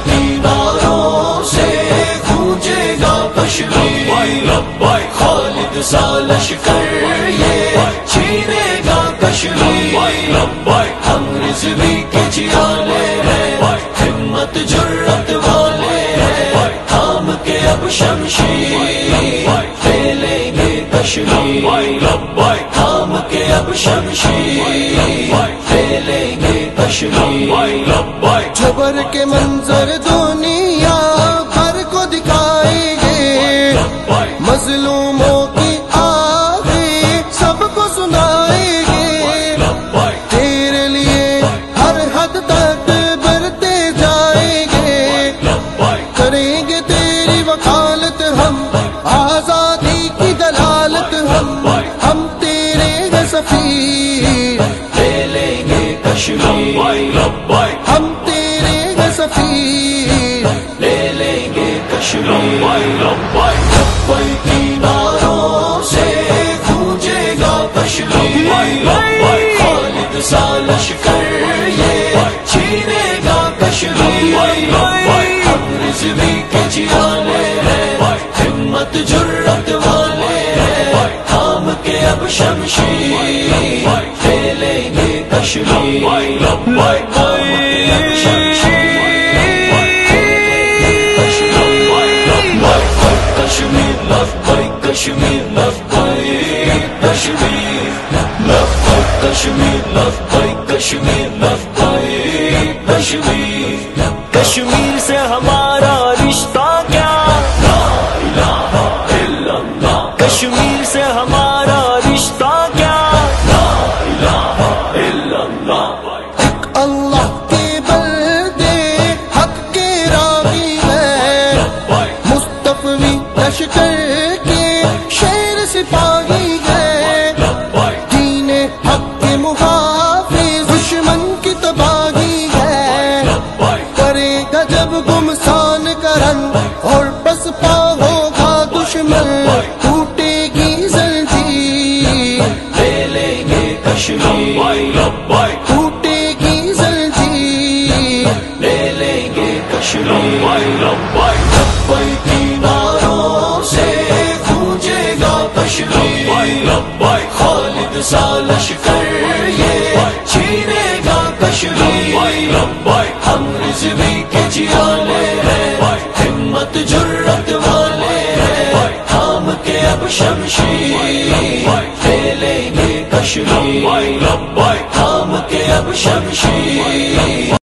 کی ناروں سے گونجے گا کشمیر، خالد سا لشکر یہ چھینے گا کشمیر، ہم رضوی کے جیالے ہیں، ہمت جرت والے ہیں، تھام کے اب شمشیر لے لیں گے کشمیر، تھام کے اب شمشیر لے لیں گے کشمیر۔ جبر کے منظر دنیا بھر کو دکھائیں گے، مظلوموں کی آہیں سب کو سنائیں گے، تیرے لیے ہر حد تک بڑھتے جائیں گے، کریں گے تیری وکالت ہم، آزادی کی دلالت ہم تیرے ہیں سفیر، لے لیں گے کشمیر، ہم تیرے ہیں سفیر، لے لیں گے کشمیر۔ لبیک کی ناروں سے گونجے گا کشمیر، خالد سا لشکر یہ چھینے گا کشمیر، ہم رضوی کے جیالے ہیں، ہمت جرت والے ہیں، تھام کے اب شمشیر لے لیں گے کشمیر، کشمیر لبیک کشمیر لبیک کشمیر لبیک کشمیر لبیک کشمیر، کشمیر سے ہمارا رشتہ کیا، لا الہ الا اللہ، کشمیر سے ہمارا رشتہ کیا، لا الہ الا اللہ، اللہ کے بندے حق کے راغی ہے، مصطفی لشکر کے شیر سپاہی ہے، دین حق کے محافظ دشمن کی تباہی ہے، کرے گا جب گمسان کرن اور بس پا ہوگا دشمن، ٹوٹے گی زنجیر لے لیں گے کشمیر، ٹوٹے گی زنجیر لے لیں گے کشمیر۔ لبیک کی ناروں سے گونجے گا کشمیر، خالد سا لشکر یہ چھینے گا کشمیر، ہم رضوی کے جیالے ہیں، ہمت جرت والے ہیں، تھام کے اب شمشیر لے لیں گے کشمیر، تھام کے اب شمشیر